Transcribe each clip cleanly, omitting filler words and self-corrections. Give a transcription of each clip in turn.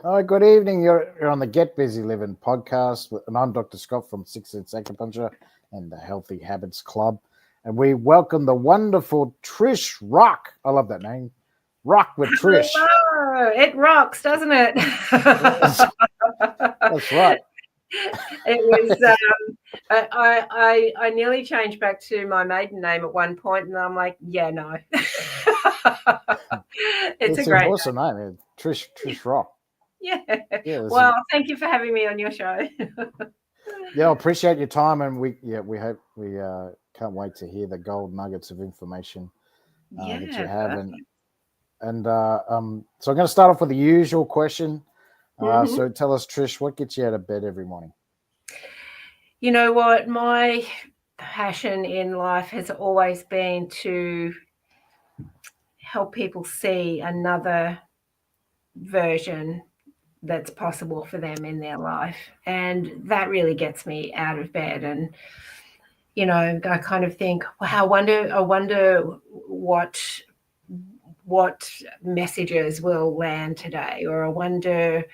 Oh, good evening. You're on the Get Busy Livin podcast, and I'm Dr. Scott from 16th Acupuncture and the Healthy Habits Club. And we welcome the wonderful Trish Rock. I love that name. Rock with Trish. Hello. It rocks, doesn't it? That's right. It was. I nearly changed back to my maiden name at one point, and I'm like, yeah, no. It's a It's an great awesome name. Trish Rock. name. Yeah. Yeah. Well, thank you for having me on your show. Yeah, I appreciate your time, and we hope we can't wait to hear the gold nuggets of information that you have, perfect. so I'm going to start off with the usual question. Mhm. So tell us, Trish, what gets you out of bed every morning? You know what? My passion in life has always been to help people see another version that's possible for them in their life. And that really gets me out of bed. And, I kind of think, wow, I wonder what messages will land today, or I wonder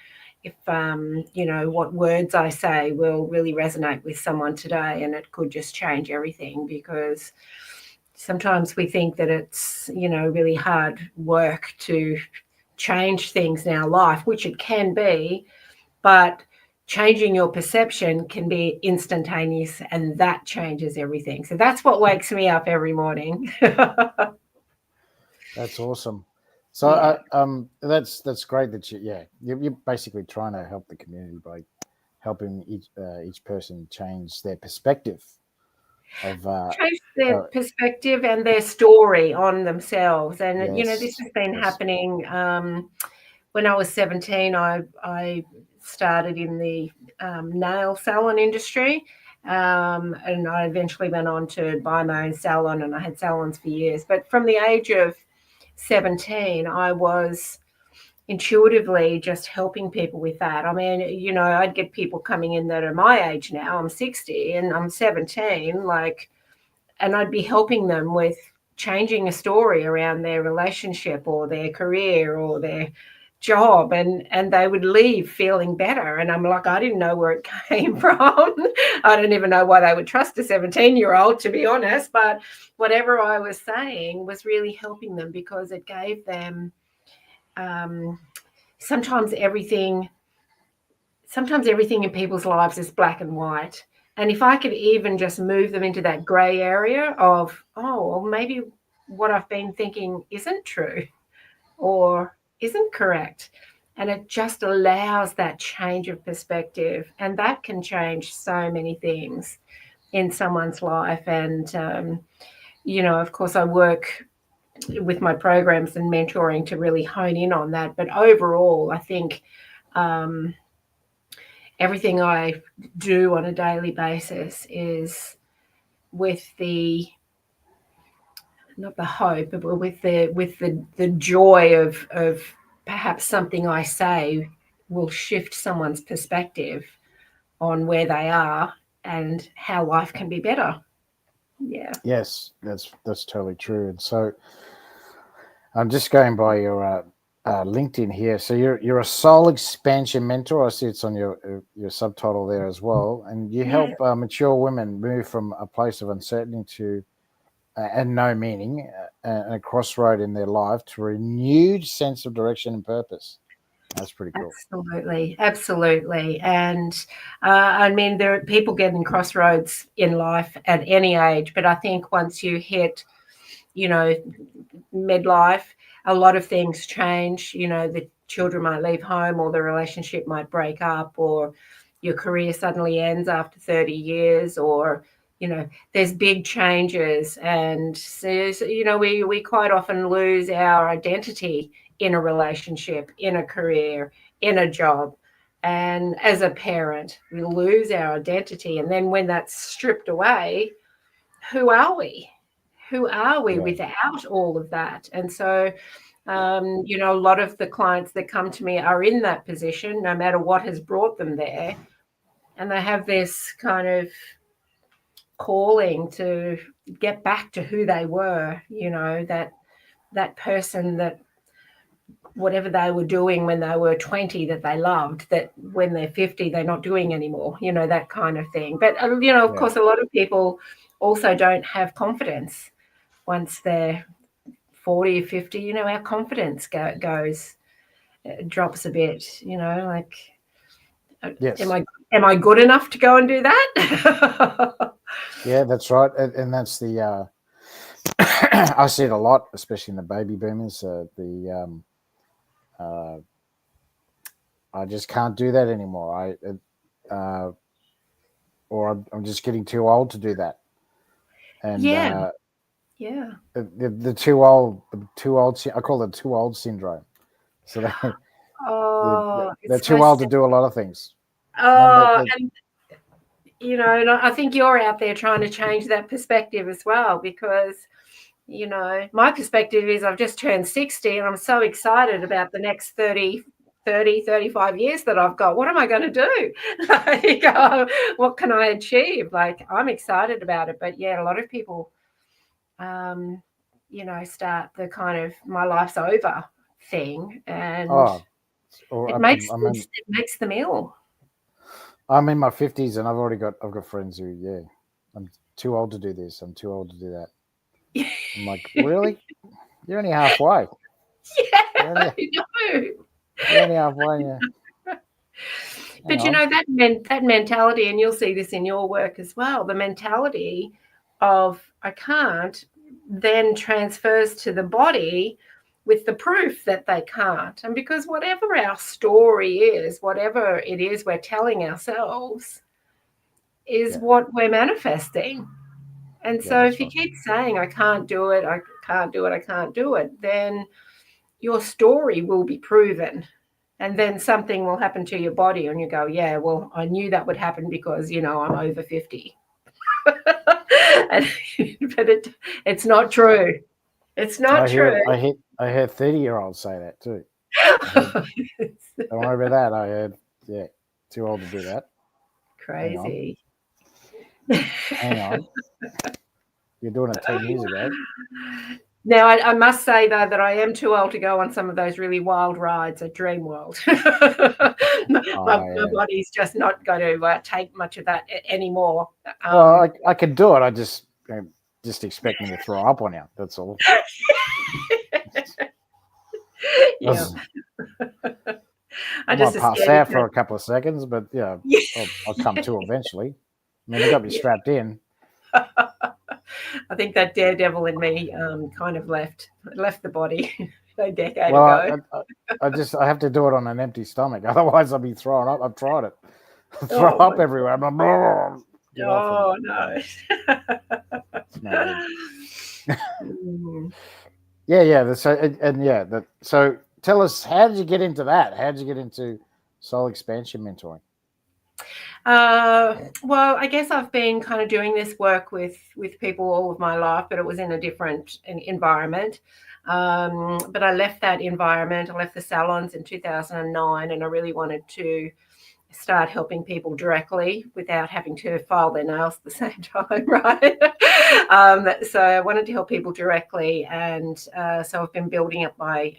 if what words I say will really resonate with someone today, and it could just change everything, because sometimes we think that it's really hard work to change things in our life, which it can be, but changing your perception can be instantaneous, and that changes everything. So that's what wakes me up every morning. That's awesome. So Yeah. that's great that you're basically trying to help the community by helping each person change their perspective of Change their perspective and their story on themselves. And, this yes, has been yes, happening. When I was 17, I started in the nail salon industry. And I eventually went on to buy my own salon, and I had salons for years. But from the age of 17, I was intuitively just helping people with that. I mean, I'd get people coming in that are my age now. I'm 60 and I'm 17, and I'd be helping them with changing a story around their relationship or their career or their job, and they would leave feeling better. And I'm like, I didn't know where it came from. I don't even know why they would trust a 17-year-old, to be honest, but whatever I was saying was really helping them, because it gave them um, sometimes everything sometimes everything in people's lives is black and white. And if I could even just move them into that gray area of, oh, well, maybe what I've been thinking isn't true or isn't correct. And it just allows that change of perspective. And that can change so many things in someone's life. And, of course, I work with my programs and mentoring to really hone in on that. But overall, I think um, everything I do on a daily basis is with the not the hope, but with the joy of perhaps something I say will shift someone's perspective on where they are and how life can be better. Yeah. yes. That's totally true. And so I'm just going by your LinkedIn here. So you're a soul expansion mentor. I see it's on your subtitle there as well, and you Yeah. help mature women move from a place of uncertainty to and no meaning, and a crossroad in their life to a renewed sense of direction and purpose. That's pretty cool. Absolutely, absolutely. And I mean, there are people getting crossroads in life at any age, but I think once you hit, you know, midlife, a lot of things change. The children might leave home, or the relationship might break up, or your career suddenly ends after 30 years, or, there's big changes. And so, we quite often lose our identity in a relationship, in a career, in a job. And as a parent, we lose our identity. And then when that's stripped away, who are we? Who are we Yeah. without all of that? And so, a lot of the clients that come to me are in that position, no matter what has brought them there. And they have this kind of calling to get back to who they were, that person that whatever they were doing when they were 20 that they loved, that when they're 50 they're not doing anymore, that kind of thing. But of Yeah. course, a lot of people also don't have confidence once they're 40 or 50. Our confidence goes drops a bit. Like, Yes. am I good enough to go and do that? Yeah, that's right. And that's the I see it a lot, especially in the baby boomers. I just can't do that anymore. Or I'm just getting too old to do that. And Yeah, yeah. the too old, I call it too old syndrome. So Oh, they're it's so too old to sad. do a lot of things. And Oh, and and I think you're out there trying to change that perspective as well, because my perspective is I've just turned 60 and I'm so excited about the next 35 years that I've got. What am I going to do? Like, what can I achieve? Like, I'm excited about it. But yeah, a lot of people, start the kind of my life's over thing, and oh, or it I'm, makes I'm them, in, it makes them ill. I'm in my 50s, and I've got friends who, I'm too old to do this. I'm too old to do that. I'm like, really? You're only halfway. Yeah, You're only I know. you're only halfway. Yeah. Hang But on. that mentality, and you'll see this in your work as well, the mentality of I can't then transfers to the body with the proof that they can't. And because whatever our story is, whatever it is we're telling ourselves, is Yeah. what we're manifesting. And Yeah, so that's if you right. keep saying, I can't do it, I can't do it, I can't do it, then your story will be proven. And then something will happen to your body, and you go, yeah, well, I knew that would happen because, I'm over 50. and, but it's not true. It's not true. I heard 30-year-olds say that too. I heard, don't worry about that. I heard, yeah, too old to do that. Hang on. Crazy. Hang on. You're doing it 10 years ago. Now, I must say, though, that I am too old to go on some of those really wild rides at Dream World. my Yeah. body's just not going to take much of that anymore. Well, I could do it. I just expect me to throw up on you. That's all. Yeah, I I just might a pass scaredy out for cat. a couple of seconds, but yeah, Yeah. I'll come to eventually. I mean, they got me Yeah. strapped in. I think that daredevil in me kind of left the body a decade Well, ago. I have to do it on an empty stomach. Otherwise, I'll be throwing up. I've tried it. Throw Oh my up everywhere. I'm like, get off of me. Oh no. It's no good. Mm. Yeah. So tell us, how did you get into that? How did you get into soul expansion mentoring? Well, I guess I've been kind of doing this work with people all of my life, but it was in a different environment. But I left that environment. I left the salons in 2009, and I really wanted to start helping people directly without having to file their nails at the same time, right? So I wanted to help people directly, and so I've been building up my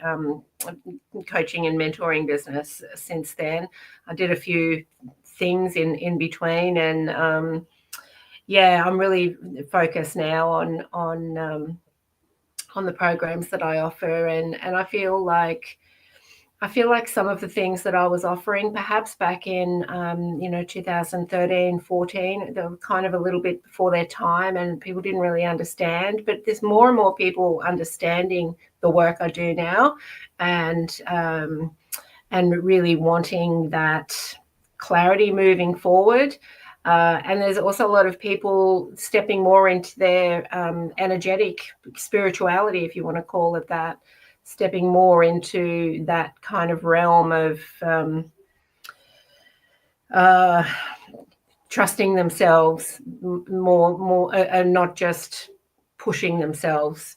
coaching and mentoring business since then. I did a few things in between, and I'm really focused now on the programs that I offer, and I feel like some of the things that I was offering perhaps back in 2013, 14, they were kind of a little bit before their time, and people didn't really understand. But there's more and more people understanding the work I do now, and really wanting that clarity moving forward. And there's also a lot of people stepping more into their energetic spirituality, if you want to call it that, stepping more into that kind of realm of trusting themselves more, and not just pushing themselves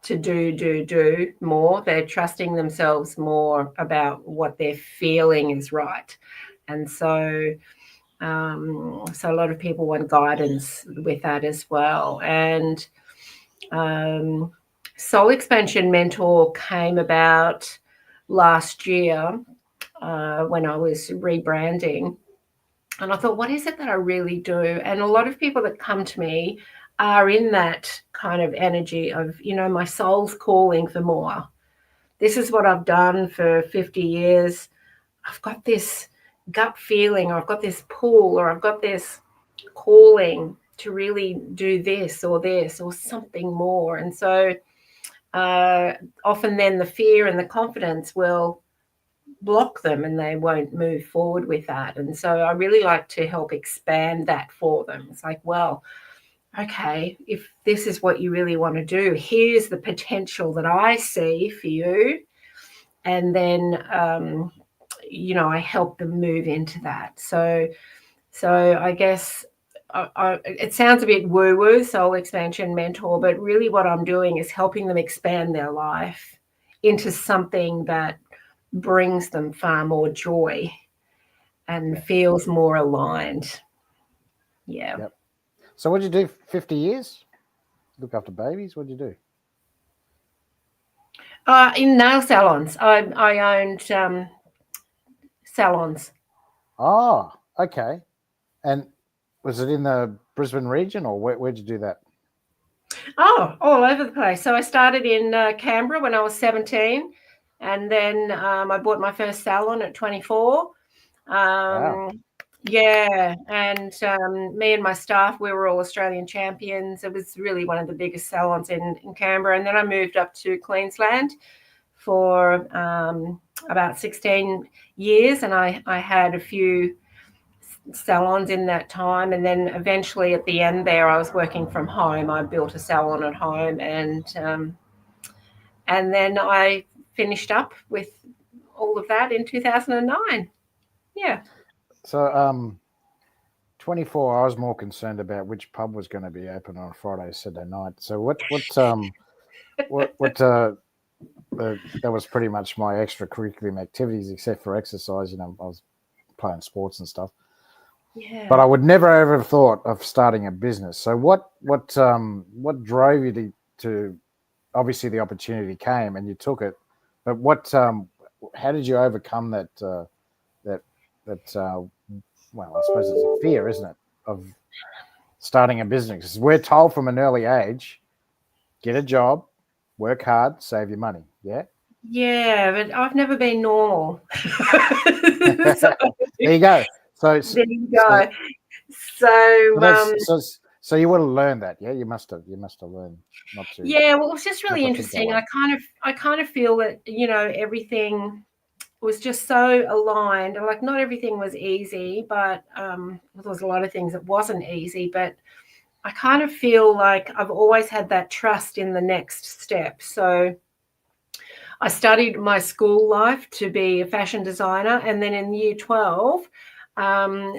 to do more. They're trusting themselves more about what they're feeling is right. And so a lot of people want guidance with that as well. And Soul Expansion Mentor came about last year when I was rebranding. And I thought, what is it that I really do? And a lot of people that come to me are in that kind of energy of, my soul's calling for more. This is what I've done for 50 years. I've got this gut feeling, or I've got this pull, or I've got this calling to really do this or something more. And so often then the fear and the confidence will block them and they won't move forward with that. And so I really like to help expand that for them. It's like, well, okay, if this is what you really want to do, here's the potential that I see for you. And then, I help them move into that. So I guess it sounds a bit woo-woo, soul expansion mentor, but really what I'm doing is helping them expand their life into something that brings them far more joy and feels more aligned. Yeah. Yep. So what did you do 50 years? Look after babies? What did you do? In nail salons. I owned salons. Oh, okay. And was it in the Brisbane region, or where'd you do that? Oh, all over the place. So I started in Canberra when I was 17, and then I bought my first salon at 24. Wow. Yeah, and me and my staff, we were all Australian champions. It was really one of the biggest salons in Canberra. And then I moved up to Queensland for about 16 years, and I had a few salons in that time. And then eventually at the end there, I was working from home. I built a salon at home, and then I finished up with all of that in 2009. Yeah. So 24, I was more concerned about which pub was going to be open on Friday, Saturday night. So that was pretty much my extracurricular activities, except for exercise. I was playing sports and stuff. Yeah. But I would never ever have thought of starting a business. So what drove you to obviously the opportunity came and you took it, but how did you overcome that well, I suppose it's a fear, isn't it, of starting a business? 'Cause we're told from an early age, get a job, work hard, save your money. Yeah. Yeah, but I've never been normal. There you go. So There you go. so you would have learned that, yeah? You must have learned not to Yeah, well, it was just really not to think that interesting. way. I kind of feel that, everything was just so aligned. And like not everything was easy, but there was a lot of things that wasn't easy. But I kind of feel like I've always had that trust in the next step. So I studied my school life to be a fashion designer, and then in year 12,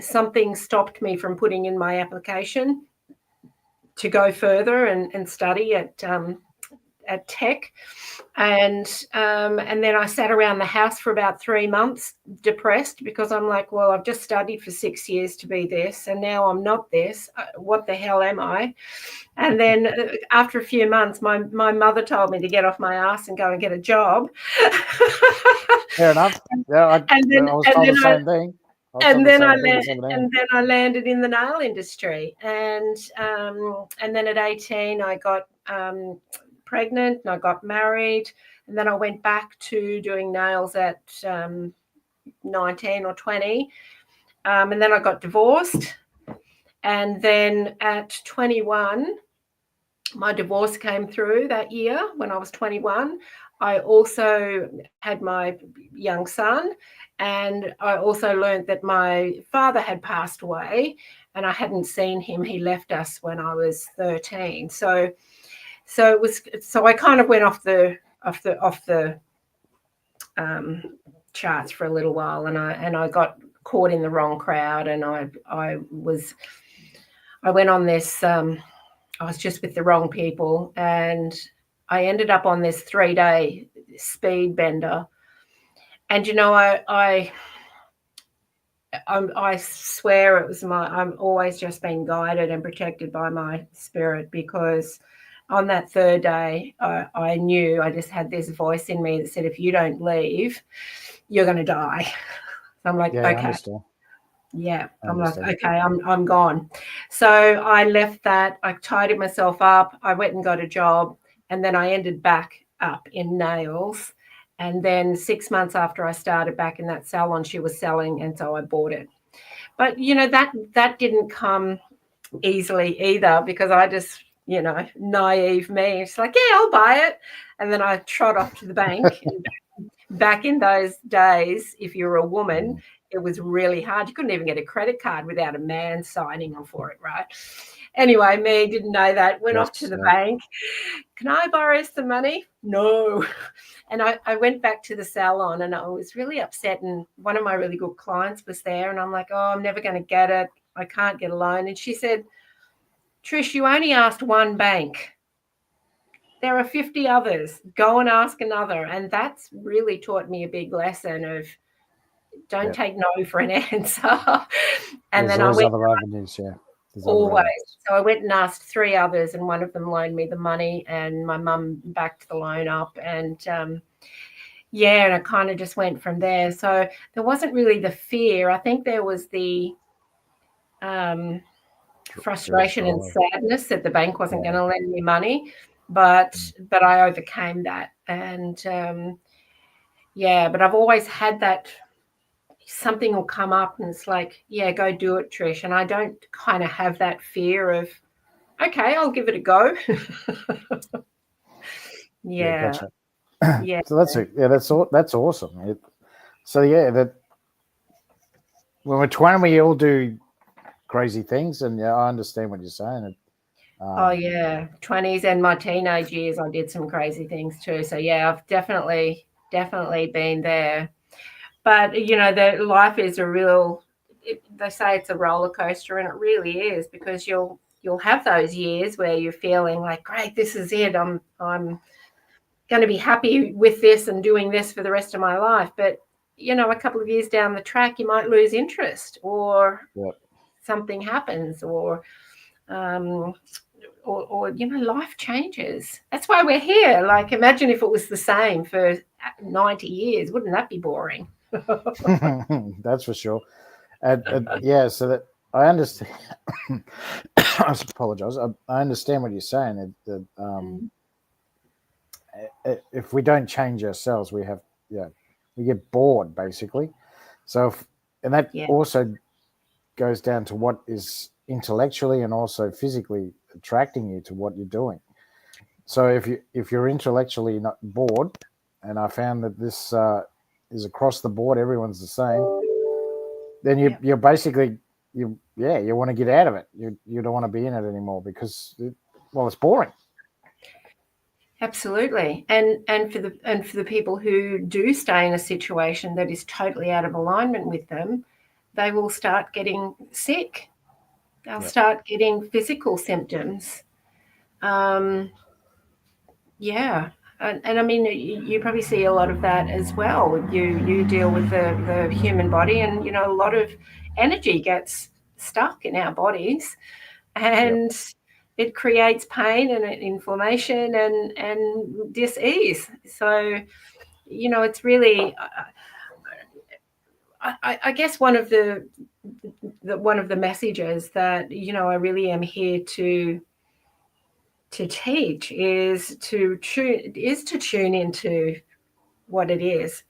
something stopped me from putting in my application to go further and study at Tech, and then I sat around the house for about 3 months, depressed, because I'm like, well, I've just studied for 6 years to be this, and now I'm not this. What the hell am I? And then after a few months, my mother told me to get off my ass and go and get a job. Fair enough. Yeah, I was told the same thing. And then I landed in the nail industry, and then at 18 I got pregnant and I got married, and then I went back to doing nails at 19 or 20, and then I got divorced, and then at 21 my divorce came through that year. When I was 21, I also had my young son, and I also learned that my father had passed away, and I hadn't seen him. He left us when I was 13. So I kind of went off the charts for a little while, and I got caught in the wrong crowd, and I went on this. I was just with the wrong people, and I ended up on this 3-day speed bender. And I swear it was I'm always just been guided and protected by my spirit, because on that third day, I knew, I just had this voice in me that said, if you don't leave, you're going to die. So I'm like, Yeah, I okay. understand. Yeah, I I'm like, understand. okay, I'm gone. So I left that. I tidied myself up. I went and got a job, and then I ended back up in nails. And then 6 months after I started back in that salon, she was selling, and so I bought it. But that didn't come easily either, because I just, naive me, it's like, yeah, I'll buy it. And then I trot off to the bank. Back in those days, if you were a woman, it was really hard. You couldn't even get a credit card without a man signing on for it, right? Anyway, me didn't know that. Went off to the bank. Can I borrow some money? No. And I went back to the salon, and I was really upset. And one of my really good clients was there, and I'm like, oh, I'm never going to get it. I can't get a loan. And she said, Trish, you only asked one bank. There are 50 others. Go and ask another. And that's really taught me a big lesson of don't take no for an answer. And There's then I always went other avenues, yeah. There's always. So I went and asked 3 others, and one of them loaned me the money, and my mum backed the loan up. And and I kind of just went from there. So there wasn't really the fear. I think there was the frustration and sadness that the bank wasn't going to lend me money, but I overcame that. And but I've always had that. Something will come up and it's like, yeah, go do it, Trish. And I don't kind of have that fear of, okay, I'll give it a go. Gotcha. Yeah. So that's it. Yeah, that's awesome. That when we're 20, we all do crazy things, and I understand what you're saying. Oh yeah, 20s and my teenage years, I did some crazy things too. So yeah, I've definitely been there. But the life is they say it's a roller coaster, and it really is, because you'll have those years where you're feeling like, great, this is it. I'm going to be happy with this and doing this for the rest of my life. But a couple of years down the track, you might lose interest, or something happens, or life changes. That's why we're here. Like, imagine if it was the same for 90 years. Wouldn't that be boring? That's for sure. So that I understand. I apologize. I understand what you're saying. If we don't change ourselves, we get bored, basically. So, that also goes down to what is intellectually and also physically attracting you to what you're doing. So if you're intellectually not bored, and I found that this is across the board, everyone's the same, then you're basically you want to get out of it. You don't want to be in it anymore because it's boring. Absolutely. And for the people who do stay in a situation that is totally out of alignment with them, they will start getting sick. They'll start getting physical symptoms. And I mean, you probably see a lot of that as well. You deal with the human body, and a lot of energy gets stuck in our bodies, and it creates pain and inflammation and dis-ease. So it's really, I guess one of the messages that I really am here to teach is to tune into what it is.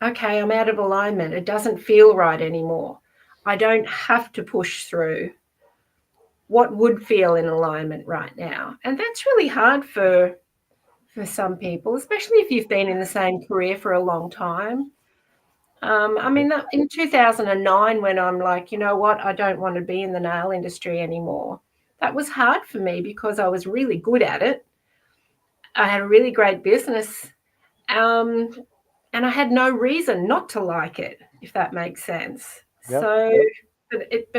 Okay, I'm out of alignment. It doesn't feel right anymore. I don't have to push through. What would feel in alignment right now? And that's really hard for some people, especially if you've been in the same career for a long time. I mean, in 2009, when I'm like, you know what, I don't want to be in the nail industry anymore, that was hard for me because I was really good at it. I had a really great business, and I had no reason not to like it, if that makes sense. But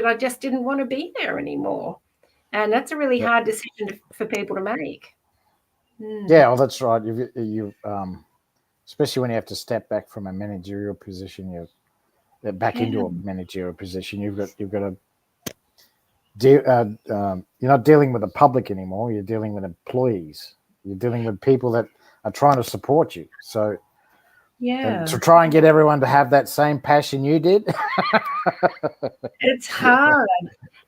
I just didn't want to be there anymore. And that's a really hard decision for people to make. Yeah, well, that's right. You especially when you have to step back from a managerial position, back into a managerial position. You've got to you're not dealing with the public anymore. You're dealing with employees. You're dealing with people that are trying to support you. So, and to try and get everyone to have that same passion you did. It's hard.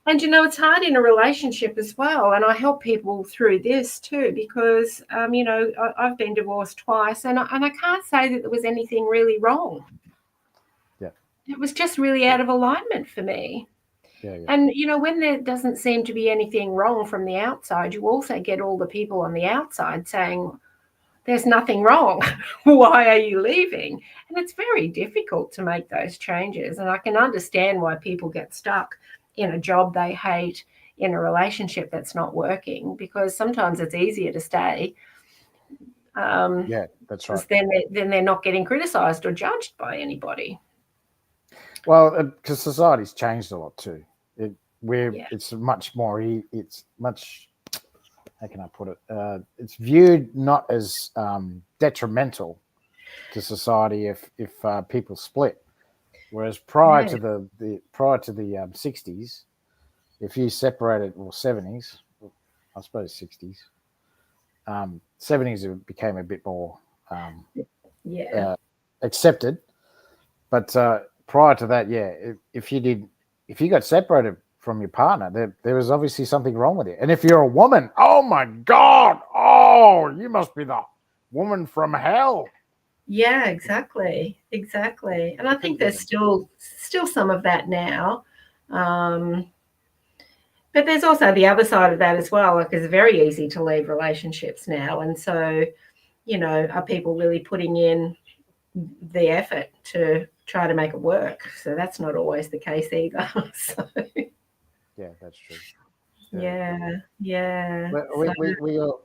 And it's hard in a relationship as well. And I help people through this too, because, I've been divorced twice, and I can't say that there was anything really wrong. Yeah. It was just really out of alignment for me. Yeah. And, when there doesn't seem to be anything wrong from the outside, you also get all the people on the outside saying, there's nothing wrong. Why are you leaving? And it's very difficult to make those changes. And I can understand why people get stuck in a job they hate, in a relationship that's not working, because sometimes it's easier to stay. Yeah, that's right. Then they're not getting criticised or judged by anybody. Well, because society's changed a lot too. It's much more. It's much. How can I put it? It's viewed not as detrimental to society if people split. Whereas prior to the 60s, if you separated, or 70s, I suppose 60s, 70s it became a bit more accepted. But prior to that, if you got separated from your partner, there was obviously something wrong with you. And if you're a woman, oh my God, you must be the woman from hell. Yeah, exactly. And I think there's still some of that now. But there's also the other side of that as well. Like, it's very easy to leave relationships now. And so, are people really putting in the effort to try to make it work? So that's not always the case either. So. Yeah, that's true. Yeah. But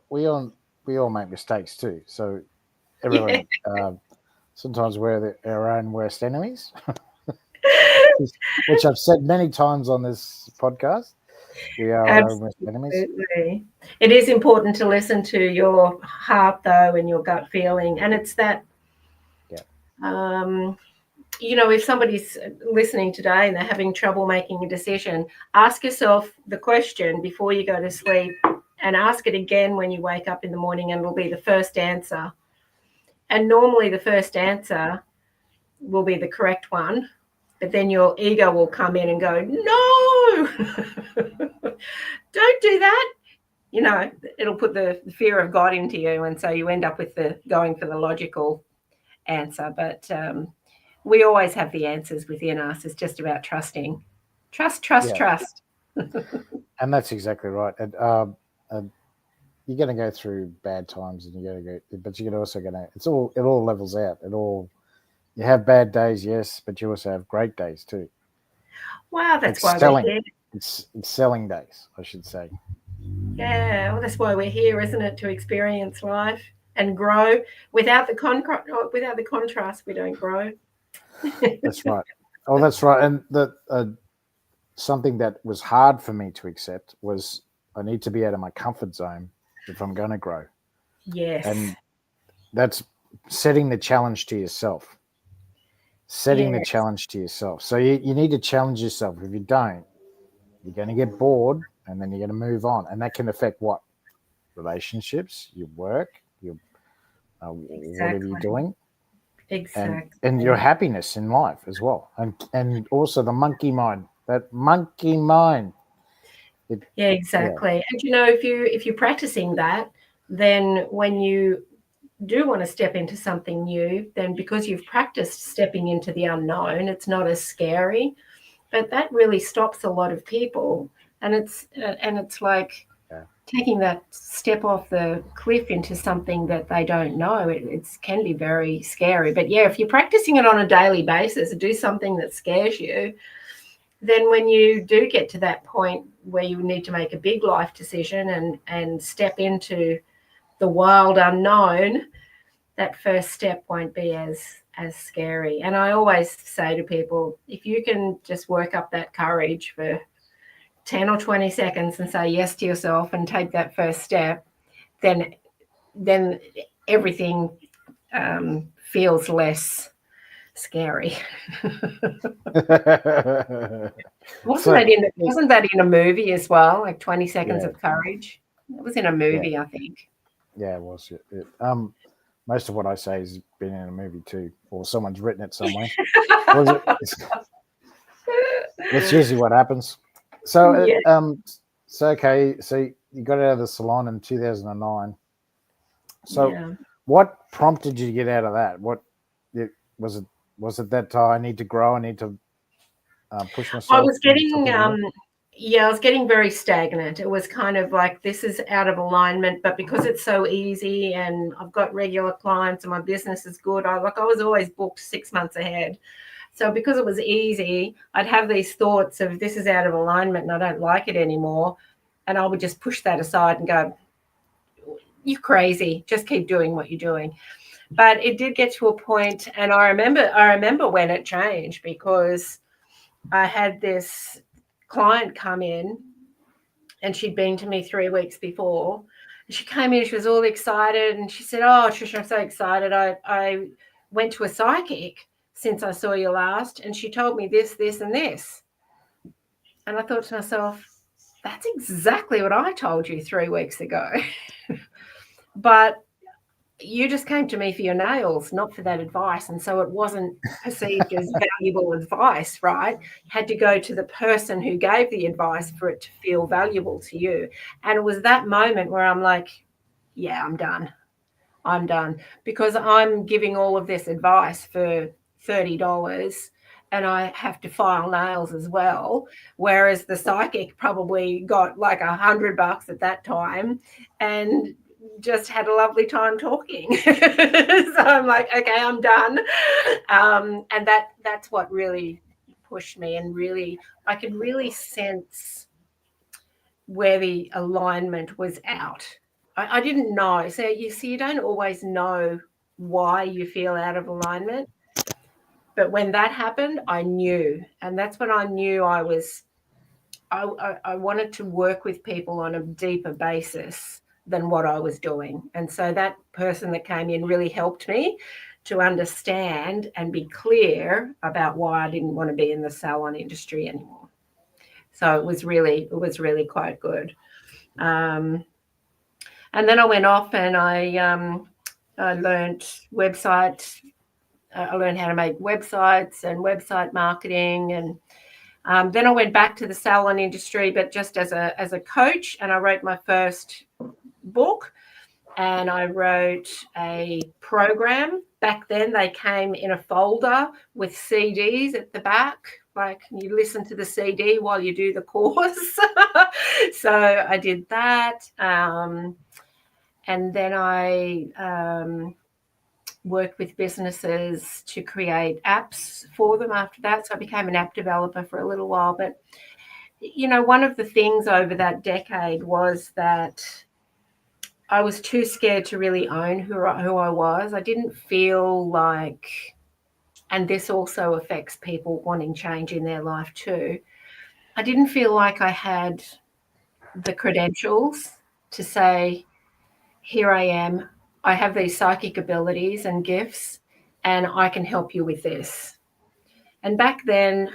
we all make mistakes too. So everyone, sometimes we're our own worst enemies, which I've said many times on this podcast. We are our own worst enemies. It is important to listen to your heart, though, and your gut feeling. And it's that, if somebody's listening today and they're having trouble making a decision, ask yourself the question before you go to sleep, and ask it again when you wake up in the morning, and it'll be the first answer. And normally the first answer will be the correct one, but then your ego will come in and go, no, don't do that. It'll put the fear of God into you. And so you end up with going for the logical answer. But we always have the answers within us. It's just about trusting. Trust. And that's exactly right. And you're going to go through bad times, and but you're also going to, it all levels out. You have bad days, yes, but you also have great days too. Wow, that's why we're here. It's selling days, I should say. Yeah, well, that's why we're here, isn't it? To experience life and grow. Without the contrast, we don't grow. That's right. Oh, that's right. And something that was hard for me to accept was I need to be out of my comfort zone if I'm going to grow. Yes. And that's setting the challenge to yourself. The challenge to yourself. So you need to challenge yourself. If you don't, you're going to get bored, and then you're going to move on. And that can affect what? Relationships, your work, your whatever you're doing. Exactly. And your happiness in life as well. And also the monkey mind. That monkey mind. Exactly. Yeah. And if you're practicing that, then when you do want to step into something new, then because you've practiced stepping into the unknown, it's not as scary. But that really stops a lot of people, and it's like taking that step off the cliff into something that they don't know. It can be very scary. But if you're practicing it on a daily basis, do something that scares you, then when you do get to that point where you need to make a big life decision and step into the wild unknown, that first step won't be as scary. And I always say to people, if you can just work up that courage for 10 or 20 seconds and say yes to yourself and take that first step, then everything feels less scary. So, Wasn't that in a movie as well, like 20 Seconds of Courage? It was in a movie, I think. Yeah, it was. Most of what I say has been in a movie too, or someone's written it somewhere. That's usually what happens. So, okay. So you got out of the salon in 2009. So, what prompted you to get out of that? Was it? Was it that I need to grow? I need to push myself? I was getting I was getting very stagnant. It was kind of like, this is out of alignment, but because it's so easy and I've got regular clients and my business is good, I was always booked 6 months ahead. So because it was easy, I'd have these thoughts of, this is out of alignment and I don't like it anymore. And I would just push that aside and go, you're crazy. Just keep doing what you're doing. But it did get to a point, and I remember when it changed, because I had this client come in, and she'd been to me 3 weeks before. And she came in, she was all excited, and she said, "Oh, Trish, I'm so excited. I went to a psychic since I saw you last, and she told me this, this, and this." And I thought to myself, that's exactly what I told you 3 weeks ago. But you just came to me for your nails, not for that advice. And so it wasn't perceived as valuable advice, right? You had to go to the person who gave the advice for it to feel valuable to you. And it was that moment where I'm like, yeah, I'm done. I'm done, because I'm giving all of this advice for $30 and I have to file nails as well. Whereas the psychic probably got like $100 at that time and just had a lovely time talking. So I'm like, okay, I'm done. And that's what really pushed me, and really, I could really sense where the alignment was out. I didn't know. So you see, you don't always know why you feel out of alignment. But when that happened, I knew. And that's when I knew I wanted to work with people on a deeper basis than what I was doing. And so that person that came in really helped me to understand and be clear about why I didn't want to be in the salon industry anymore. So it was really quite good. And then I went off and I learned websites. I learned how to make websites and website marketing. And then I went back to the salon industry, but just as a coach. And I wrote my first book, and I wrote a program. Back then, they came in a folder with CDs at the back. Like, you listen to the CD while you do the course. So I did that. And then I worked with businesses to create apps for them after that. So I became an app developer for a little while. But, one of the things over that decade was that I was too scared to really own who I was. I didn't feel like, and this also affects people wanting change in their life too, I didn't feel like I had the credentials to say, here I am, I have these psychic abilities and gifts, and I can help you with this. And back then,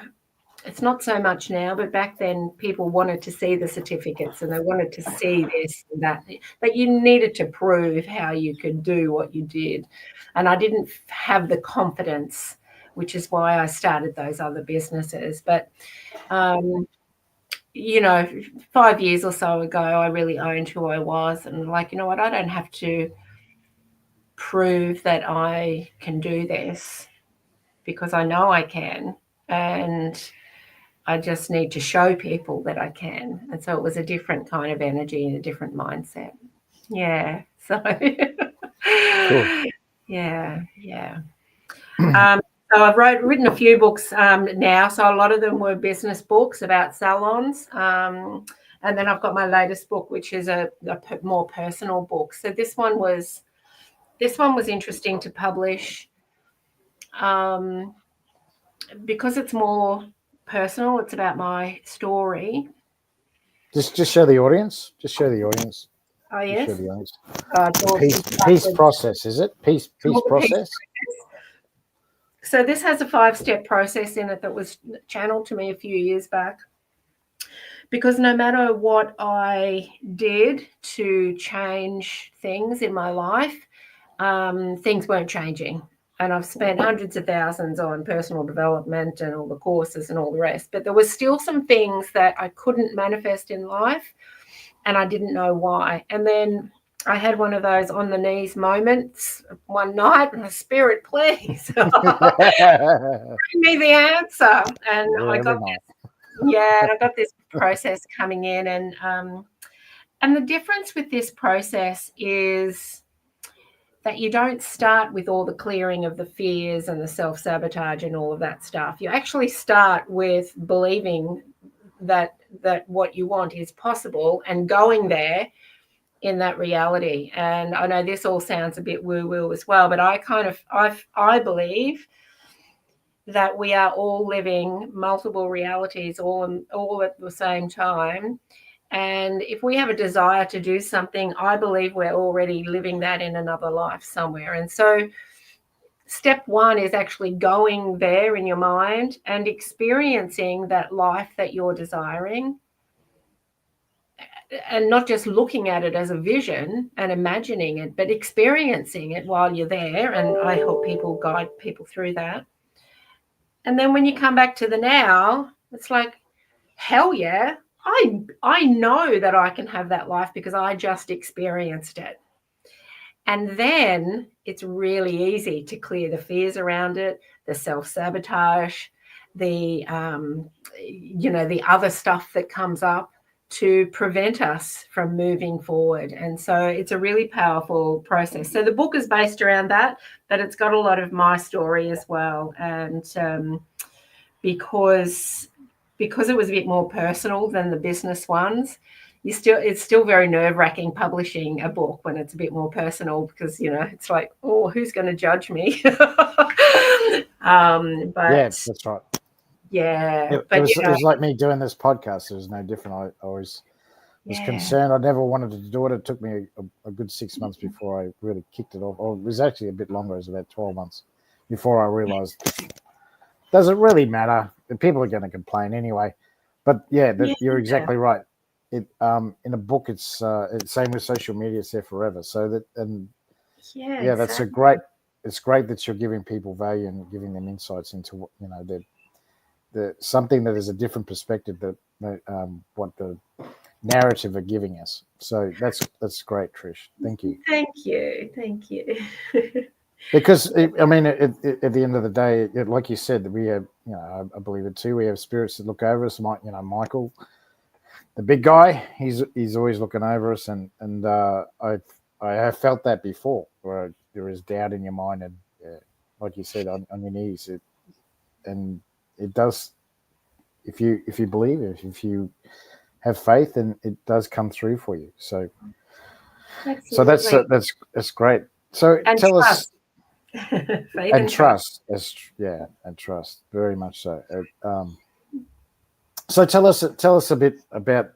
it's not so much now, but back then people wanted to see the certificates and they wanted to see this and that. But you needed to prove how you could do what you did. And I didn't have the confidence, which is why I started those other businesses. But 5 years or so ago, I really owned who I was, and like, you know what, I don't have to prove that I can do this, because I know I can, and I just need to show people that I can. And so it was a different kind of energy and a different mindset. Yeah. So cool. Yeah. So I've written a few books now. So a lot of them were business books about salons. And then I've got my latest book, which is a more personal book. So this one was interesting to publish because it's more personal. It's about my story. Just show the audience. Just show the audience. Oh, yes. Show the audience. Peace process, is it? Peace process. So this has a 5-step process in it that was channeled to me a few years back, because no matter what I did to change things in my life, things weren't changing. And I've spent hundreds of thousands on personal development and all the courses and all the rest. But there was still some things that I couldn't manifest in life, and I didn't know why. And then I had one of those on the knees moments one night, and the spirit, please, bring me the answer. And I got this process coming in, and the difference with this process is that you don't start with all the clearing of the fears and the self-sabotage and all of that stuff. You actually start with believing that what you want is possible and going there in that reality. And I know this all sounds a bit woo-woo as well, but I believe that we are all living multiple realities all at the same time. And if we have a desire to do something, I believe we're already living that in another life somewhere. And so step one is actually going there in your mind and experiencing that life that you're desiring, and not just looking at it as a vision and imagining it, but experiencing it while you're there. And I help people, guide people through that. And then when you come back to the now, it's like, hell yeah, I know that I can have that life because I just experienced it. And then it's really easy to clear the fears around it, the self-sabotage, the the other stuff that comes up to prevent us from moving forward. And so it's a really powerful process. So the book is based around that, but it's got a lot of my story as well. And because it was a bit more personal than the business ones, it's still very nerve-wracking publishing a book when it's a bit more personal, because it's like, oh, who's going to judge me? But yeah, that's right. Yeah, it was like me doing this podcast. It was no different. I always was concerned. I never wanted to do it. It took me a good 6 months before I really kicked it off. Or it was actually a bit longer. It was about 12 months before I realized, does it really matter? People are going to complain anyway. But you're exactly right. It in a book, it's same with social media. It's there forever. So that that's a great. It's great that you're giving people value and giving them insights into what the something that is a different perspective that what the narrative are giving us. So that's great, Trish. Thank you. Thank you. Because at the end of the day, like you said, we have, I believe it too. We have spirits that look over us. Michael, the big guy, he's always looking over us, and I have felt that before, where there is doubt in your mind, and like you said, on your knees, and it does. If you believe, if you have faith, and it does come through for you. So, Absolutely. that's great. So and tell trust. us, Faith and trust. And trust, very much so. So tell us a bit about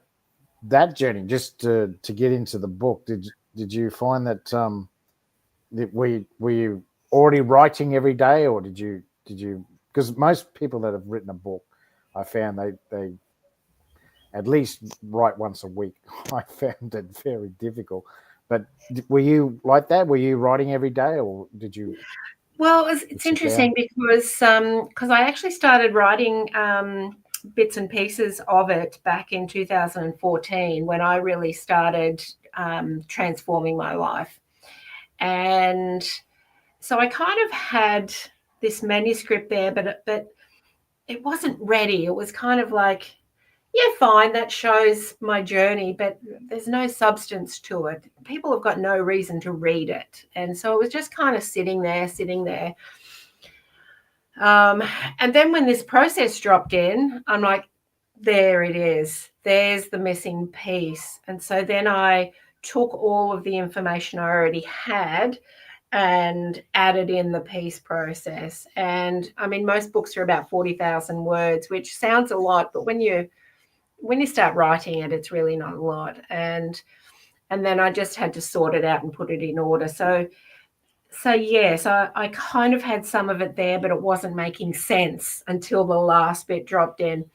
that journey, just to get into the book. Did you find that were you already writing every day, or did you because most people that have written a book, I found they at least write once a week. I found it very difficult. But were you like that? Were you writing every day, or did you? Well, it's interesting because I actually started writing bits and pieces of it back in 2014, when I really started transforming my life. And so I kind of had this manuscript there, but it wasn't ready. It was kind of like, yeah, fine, that shows my journey, but there's no substance to it. People have got no reason to read it. And so it was just kind of sitting there. And then when this process dropped in, I'm like, there it is. There's the missing piece. And so then I took all of the information I already had and added in the piece process. And most books are about 40,000 words, which sounds a lot, but when you start writing it, it's really not a lot. And then I just had to sort it out and put it in order. So So yes, I kind of had some of it there, but it wasn't making sense until the last bit dropped in.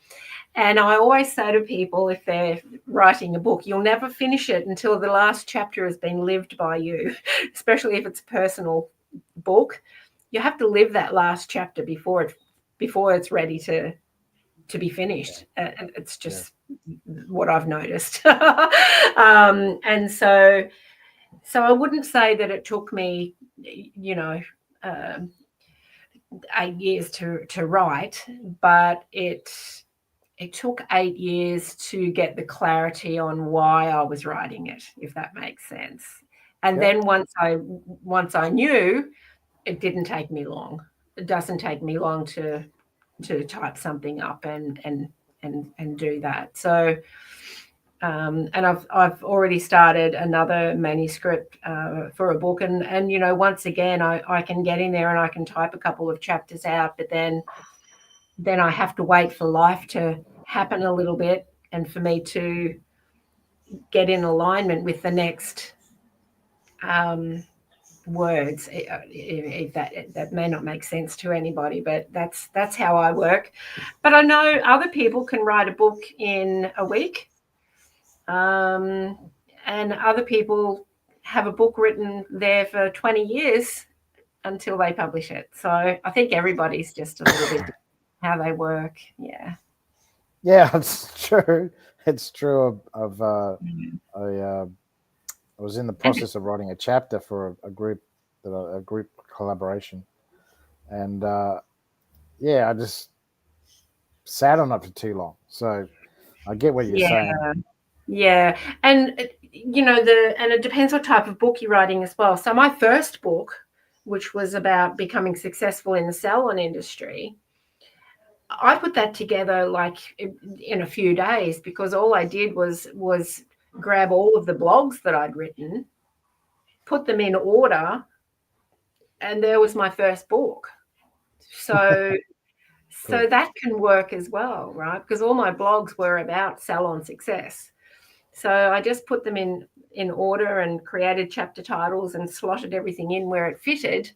And I always say to people, if they're writing a book, you'll never finish it until the last chapter has been lived by you, especially if it's a personal book. You have to live that last chapter before it's ready to be finished. And it's just what I've noticed. And so I wouldn't say that it took me, uh, 8 years to write, but it took 8 years to get the clarity on why I was writing it, if that makes sense. And then once I knew, it didn't take me long. It doesn't take me long to type something up and do that. So and I've already started another manuscript for a book, and once again I can get in there and I can type a couple of chapters out, but then I have to wait for life to happen a little bit and for me to get in alignment with the next words. If that may not make sense to anybody, but that's how I work. But I know other people can write a book in a week, and other people have a book written there for 20 years until they publish it. So I think everybody's just a little bit how they work. Yeah. Yeah, it's true. It's true. I was in the process of writing a chapter for a group collaboration, and yeah, I just sat on it for too long. So I get what you're saying. Yeah, and and it depends what type of book you're writing as well. So my first book, which was about becoming successful in the salon industry, I put that together like in a few days, because all I did was grab all of the blogs that I'd written, put them in order, and there was my first book. So Cool. that can work as well, right? Because all my blogs were about salon success. So I just put them in order and created chapter titles and slotted everything in where it fitted.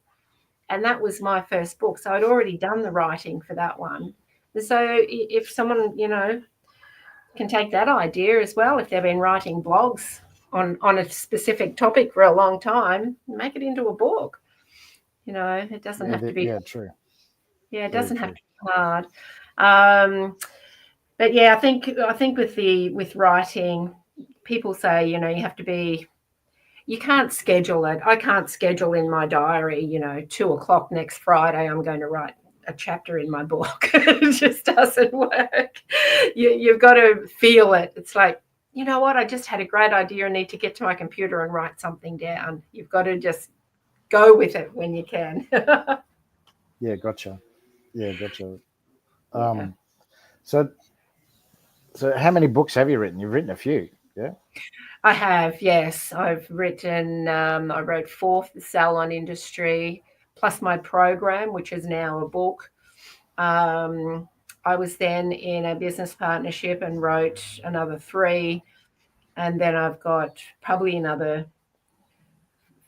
And that was my first book. So I'd already done the writing for that one. So if someone, can take that idea as well, if they've been writing blogs on a specific topic for a long time, make it into a book. It doesn't have to be. Yeah, true. Yeah, it Very doesn't have true. to be hard. But yeah, I think with writing, people say, you have to be. You can't schedule it. I can't schedule in my diary, 2:00 next Friday, I'm going to write a chapter in my book. It just doesn't work. You've got to feel it. It's like, you know what? I just had a great idea. I need to get to my computer and write something down. You've got to just go with it when you can. Yeah, gotcha. Yeah, gotcha. Yeah. So how many books have you written? You've written a few, yeah? I have, yes. I've written, I wrote 4 for the salon industry, plus my program, which is now a book. I was then in a business partnership and wrote another 3. And then I've got probably another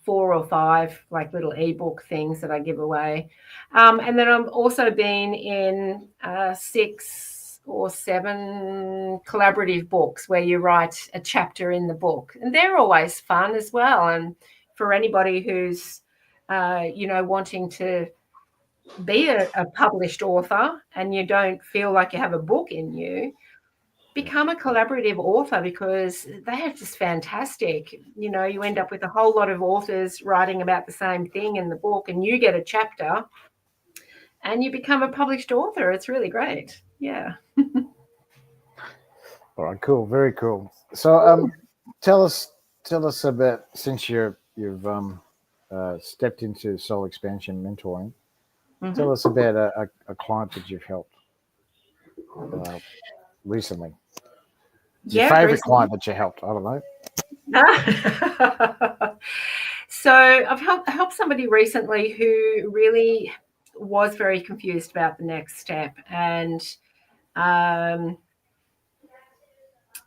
4 or 5 like little ebook things that I give away. And then I've also been in 6 or 7 collaborative books where you write a chapter in the book, and they're always fun as well. And for anybody who's wanting to be a published author and you don't feel like you have a book in you, become a collaborative author, because they are just fantastic. You end up with a whole lot of authors writing about the same thing in the book, and you get a chapter and you become a published author. It's really great. Yeah. All right, cool, very cool. So tell us a bit, since you've stepped into soul expansion mentoring. Tell Mm-hmm. us about a client that you've helped recently. Your Yeah, favorite recently. client that you helped? I don't know. So I've helped somebody recently who really was very confused about the next step. And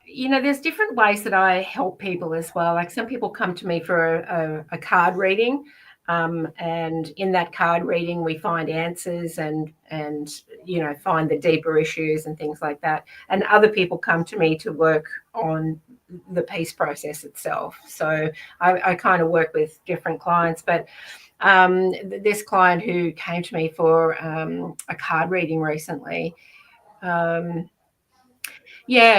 there's different ways that I help people as well. Like some people come to me for a card reading, And in that card reading, we find answers and find the deeper issues and things like that. And other people come to me to work on the peace process itself. So I kind of work with different clients, but this client who came to me for a card reading recently,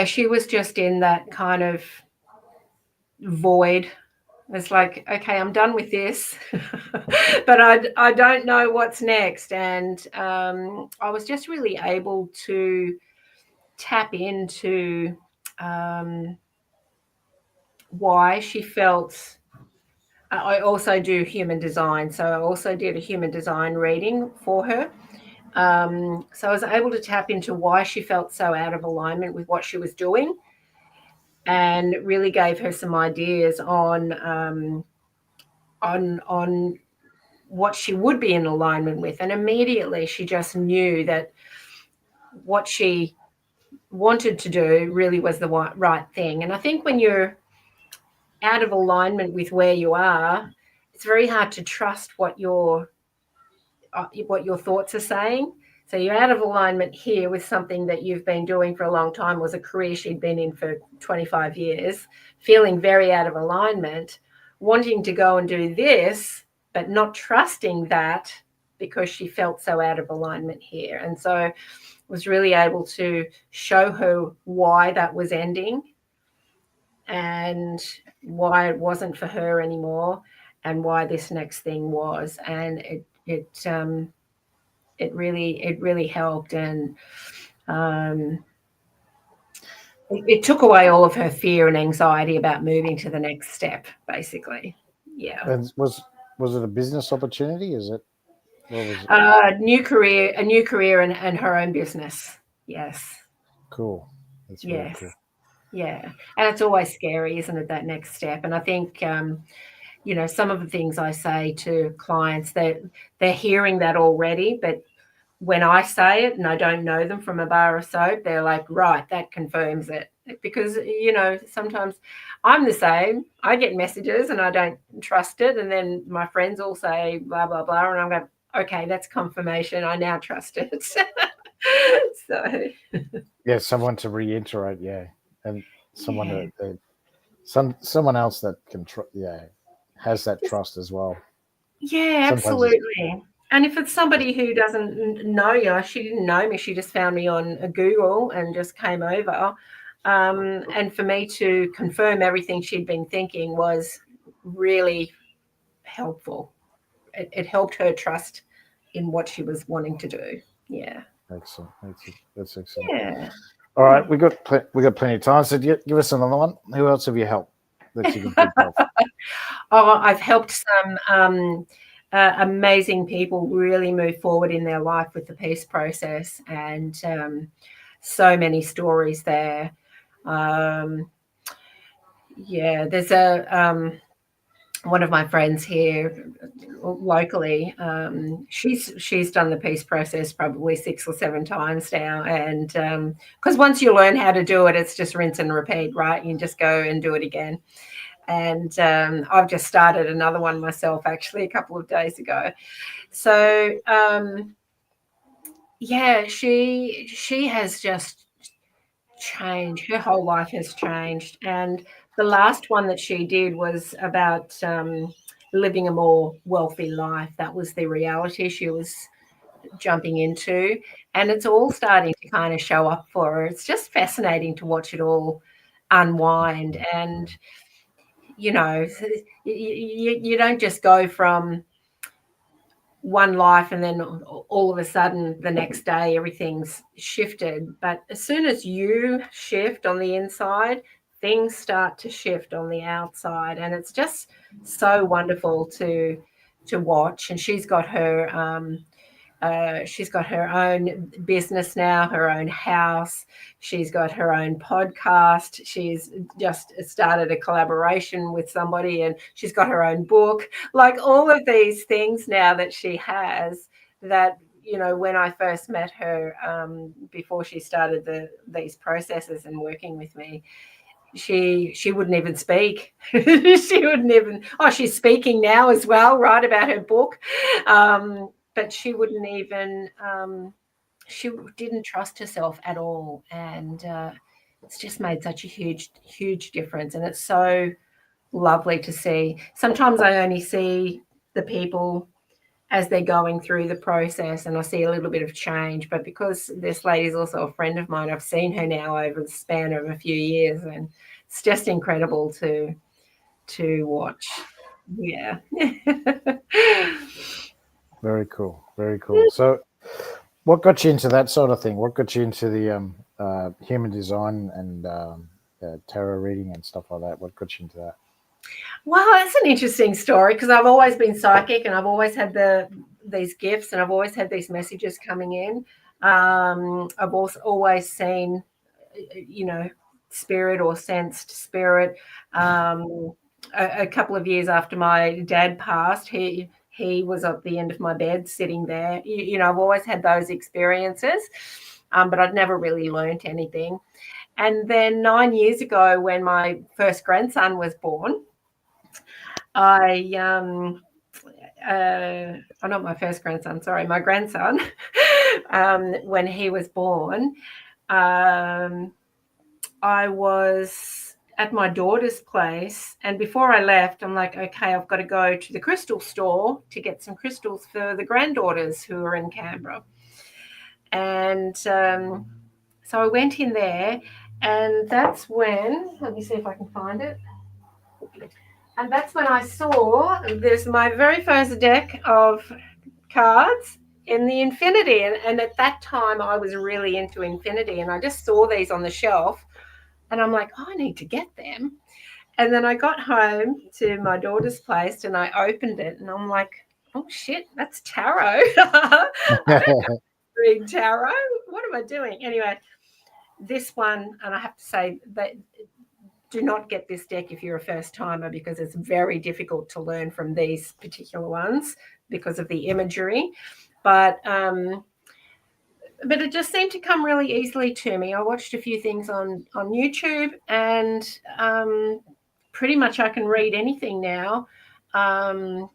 she was just in that kind of void. It's like, okay, I'm done with this, but I don't know what's next. And I was just really able to tap into why she felt. I also do human design. So I also did a human design reading for her. So I was able to tap into why she felt so out of alignment with what she was doing, and really gave her some ideas on what she would be in alignment with. And immediately she just knew that what she wanted to do really was the right thing. And I think when you're out of alignment with where you are, it's very hard to trust what your thoughts are saying. So you're out of alignment here with something that you've been doing for a long time, was a career she'd been in for 25 years, feeling very out of alignment, wanting to go and do this, but not trusting that because she felt so out of alignment here. And so was really able to show her why that was ending and why it wasn't for her anymore and why this next thing was. And it really helped. And it took away all of her fear and anxiety about moving to the next step, basically. Yeah. And was it a business opportunity? Is it? What was it? A new career and her own business. Yes. Cool. That's very Yes. cool. Yeah. And it's always scary, isn't it, that next step? And I think, some of the things I say to clients, that they're hearing that already, but when I say it and I don't know them from a bar of soap, they're like, right, that confirms it. Because, sometimes I'm the same. I get messages and I don't trust it. And then my friends all say blah, blah, blah. And I'm going, okay, that's confirmation. I now trust it. So, Yeah, someone to reiterate. Yeah, and someone yeah. someone else that can has that trust as well. Yeah, Sometimes it's absolutely. And if it's somebody who doesn't know you, she didn't know me, she just found me on Google and just came over. And for me to confirm everything she'd been thinking was really helpful. It helped her trust in what she was wanting to do. Yeah. excellent. That's excellent. Yeah. All right, we got plenty of time. So give us another one. Who else have you helped that you can think of? Oh, I've helped some amazing people really move forward in their life with the peace process, and so many stories there. There's one of my friends here locally. She's done the peace process probably 6 or 7 times now, and because once you learn how to do it, it's just rinse and repeat, right? You just go and do it again. And I've just started another one myself actually a couple of days ago. So she has just changed. Her whole life has changed. And the last one that she did was about living a more wealthy life. That was the reality she was jumping into. And it's all starting to kind of show up for her. It's just fascinating to watch it all unwind. And you don't just go from one life and then all of a sudden the next day everything's shifted. But as soon as you shift on the inside, things start to shift on the outside, and it's just so wonderful to watch. And she's got her own business now, her own house. She's got her own podcast. She's just started a collaboration with somebody, and she's got her own book. Like all of these things now that she has, that when I first met her, before she started these processes and working with me, she wouldn't even speak. She wouldn't even. Oh, she's speaking now as well, right, about her book. But she wouldn't even. She didn't trust herself at all, and it's just made such a huge difference. And it's so lovely to see. Sometimes I only see the people as they're going through the process, and I see a little bit of change. But because this lady's also a friend of mine, I've seen her now over the span of a few years, and it's just incredible to watch. Yeah. Very cool. Very cool. So, what got you into that sort of thing? What got you into the human design and tarot reading and stuff like that? What got you into that? Well, that's an interesting story because I've always been psychic and I've always had these gifts and I've always had these messages coming in. I've also always seen, spirit or sensed spirit. A couple of years after my dad passed, he was at the end of my bed sitting there. I've always had those experiences, but I'd never really learnt anything. And then 9 years ago, when my first grandson was born, not my first grandson, sorry, my grandson, when he was born, I was at my daughter's place, and before I left, I'm like, okay, I've got to go to the crystal store to get some crystals for the granddaughters who are in Canberra. And so I went in there, and that's when, let me see if I can find it. And that's when I saw this, my very first deck of cards in the Infinity. And at that time, I was really into Infinity. And I just saw these on the shelf. And I'm like, oh, I need to get them. And then I got home to my daughter's place and I opened it. And I'm like, oh, shit, that's tarot. I don't read tarot. What am I doing? Anyway, this one, and I have to say that do not get this deck if you're a first timer because it's very difficult to learn from these particular ones because of the imagery. But it just seemed to come really easily to me. I watched a few things on YouTube, and pretty much I can read anything now. And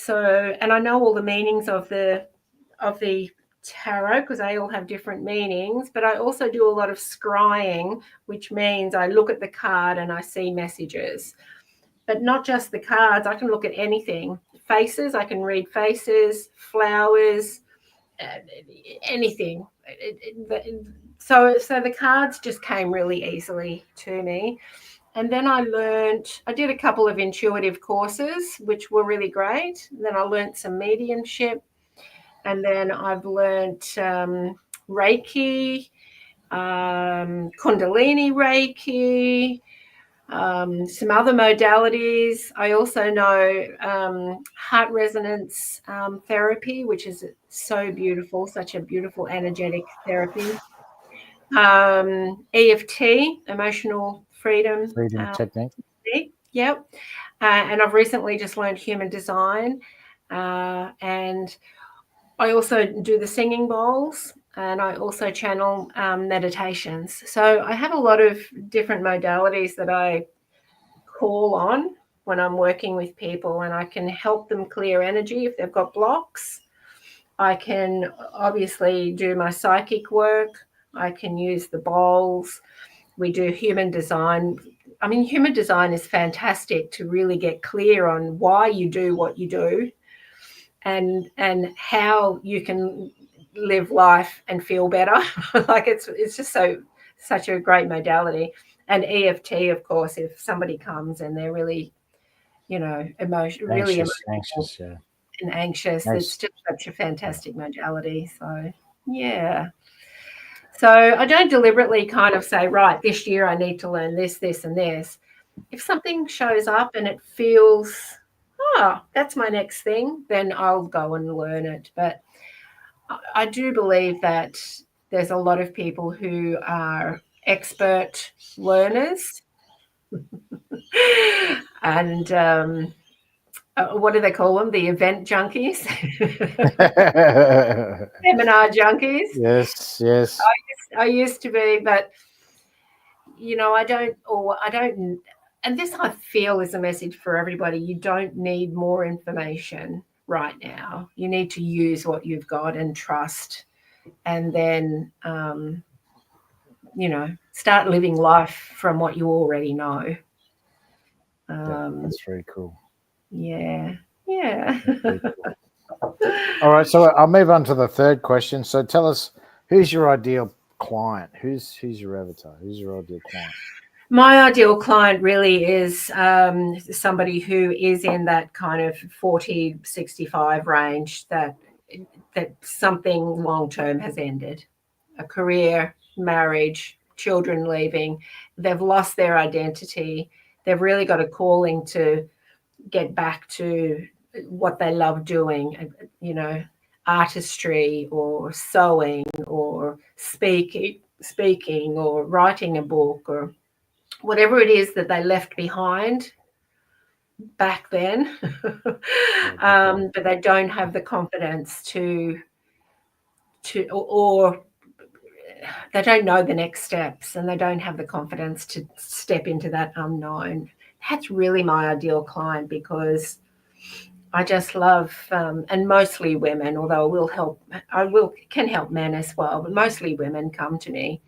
I know all the meanings of the tarot because they all have different meanings, but I also do a lot of scrying, which means I look at the card and I see messages. But not just the cards, I can look at anything. Faces, I can read faces, flowers, anything. So the cards just came really easily to me. And then I did a couple of intuitive courses, which were really great. Then I learned some mediumship. And then I've learnt Reiki, Kundalini Reiki, some other modalities. I also know heart resonance therapy, which is so beautiful, such a beautiful energetic therapy. EFT, emotional freedom technique. Yep. And I've recently just learned human design. And I also do the singing bowls, and I also channel meditations. So I have a lot of different modalities that I call on when I'm working with people, and I can help them clear energy if they've got blocks. I can obviously do my psychic work. I can use the bowls. We do human design. I mean, human design is fantastic to really get clear on why you do what you do. And how you can live life and feel better. Like it's just such a great modality. And EFT, of course, if somebody comes and they're really, really anxious, yeah. And anxious, it's just such a fantastic modality. So yeah. So I don't deliberately kind of say, right, this year I need to learn this, this, and this. If something shows up and it feels, oh, that's my next thing, then I'll go and learn it. But I do believe that there's a lot of people who are expert learners and what do they call them? The event junkies, seminar junkies. Yes. I used to be, but I don't, and this I feel is a message for everybody. You don't need more information right now. You need to use what you've got and trust, and then, start living life from what you already know. Yeah, Um, that's very cool. yeah, yeah. That's very cool. All right, so I'll move on to the third question. So tell us, who's your ideal client? Who's your avatar? Who's your ideal client? My ideal client really is somebody who is in that kind of 40-65 range, that something long term has ended, a career, marriage, children leaving. They've lost their identity. They've really got a calling to get back to what they love doing, artistry or sewing or speaking or writing a book or whatever it is that they left behind back then. But they don't have the confidence or they don't know the next steps, and they don't have the confidence to step into that unknown. That's really my ideal client, because I just love, and mostly women, although can help men as well, but mostly women come to me,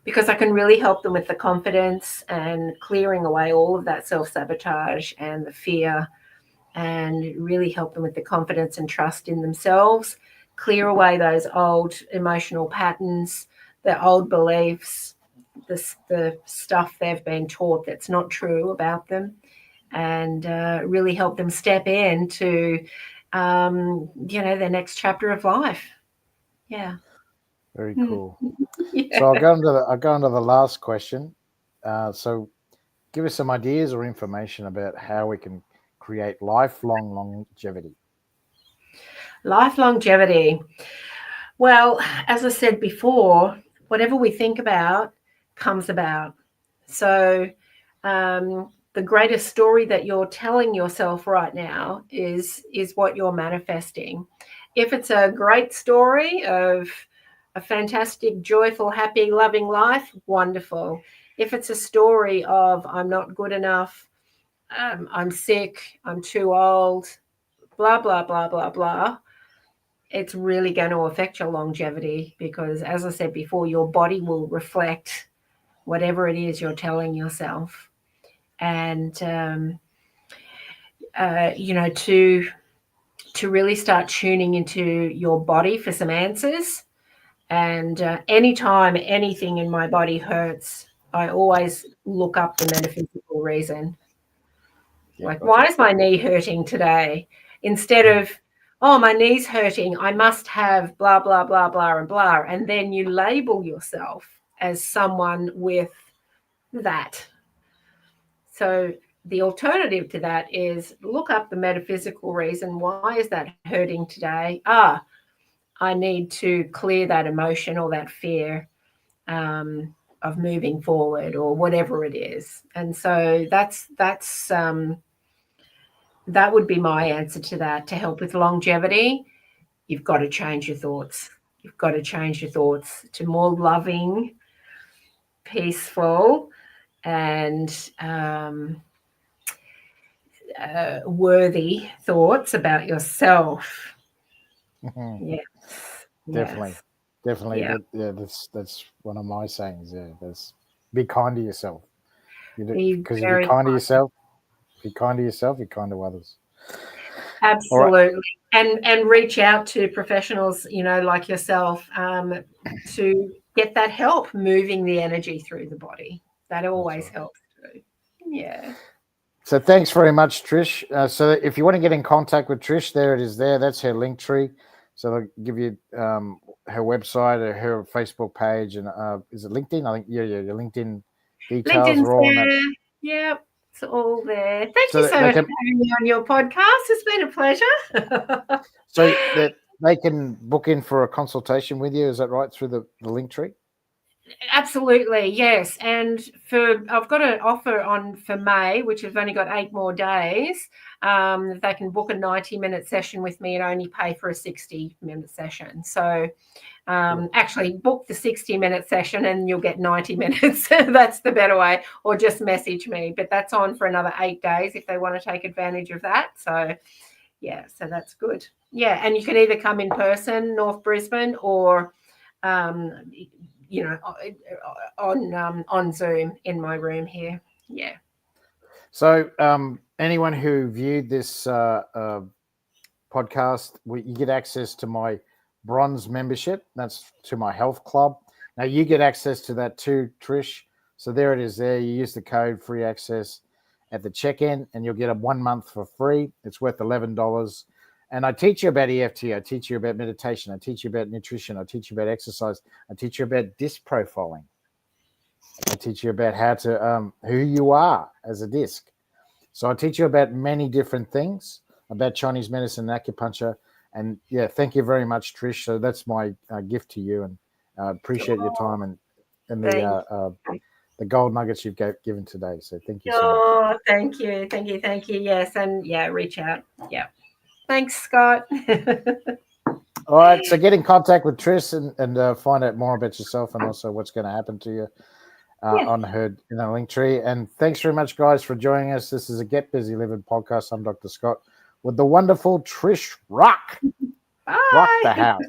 because I can really help them with the confidence and clearing away all of that self-sabotage and the fear, and really help them with the confidence and trust in themselves, clear away those old emotional patterns, the old beliefs, the stuff they've been taught that's not true about them, and really help them step into, their next chapter of life. Yeah. Very Hmm. cool. Yeah. So I'll go into the last question. So give us some ideas or information about how we can create lifelong longevity. Life longevity. Well, as I said before, whatever we think about comes about. So, the greatest story that you're telling yourself right now is what you're manifesting. If it's a great story of a fantastic, joyful, happy, loving life, wonderful. If it's a story of I'm not good enough, I'm sick, I'm too old, blah blah blah blah blah, it's really going to affect your longevity, because, as I said before, your body will reflect whatever it is you're telling yourself. And, to really start tuning into your body for some answers. And anytime anything in my body hurts, I always look up the metaphysical reason. Yeah, Like, gotcha. why is my knee hurting today? Instead of, oh, my knee's hurting, I must have blah, blah, blah, blah, and blah. And then you label yourself as someone with that. So the alternative to that is look up the metaphysical reason. Why is that hurting today? I need to clear that emotion or that fear, of moving forward, or whatever it is. And so that would be my answer to that. To help with longevity, you've got to change your thoughts. You've got to change your thoughts to more loving, peaceful, and worthy thoughts about yourself. Yes. Definitely, Yes. definitely. Yeah. That's one of my sayings. Yeah, that's be kind to yourself. Be Because if you're very kind to kind. yourself, if you're kind to yourself, you're kind to others. All right. Absolutely. And reach out to professionals, like yourself, to get that help moving the energy through the body. That That's always right. helps too. Yeah. So thanks very much, Trish. So if you want to get in contact with Trish, there it is. That's her link tree. So they'll give you her website or her Facebook page, and is it LinkedIn? I think your LinkedIn details LinkedIn's are all on that. there. Yep. It's all there. Thank So you that so they much for can having me on your podcast. It's been a pleasure. so that they can book in for a consultation with you. Is that right, through the link tree? Absolutely, yes. And I've got an offer on for May, which have only got 8 more days. They can book a 90-minute session with me and only pay for a 60-minute session. So Actually book the 60-minute session and you'll get 90 minutes. That's the better way, or just message me. But that's on for another 8 days if they want to take advantage of that. So, yeah, so that's good. Yeah, and you can either come in person, North Brisbane, or, on Zoom in my room here. Yeah. So anyone who viewed this podcast, you get access to my bronze membership. That's to my health club. Now you get access to that too, Trish. So there it is there. You use the code free access at the check-in and you'll get a 1 month for free. It's worth $11. And I teach you about EFT. I teach you about meditation. I teach you about nutrition. I teach you about exercise. I teach you about disc profiling. I teach you about how to who you are as a disc. So I teach you about many different things, about Chinese medicine and acupuncture. And yeah, thank you very much, Trish. So that's my gift to you, and appreciate your time and the gold nuggets you've given today. So thank you so much. Oh, thank you. Yes, and yeah, reach out. Yeah. Thanks, Scott. All right, so get in contact with Trish and find out more about yourself and also what's going to happen to you on her link tree. And thanks very much, guys, for joining us. This is a Get Busy Livin podcast. I'm Dr. Scott with the wonderful Trish Rock. Bye. Rock the house.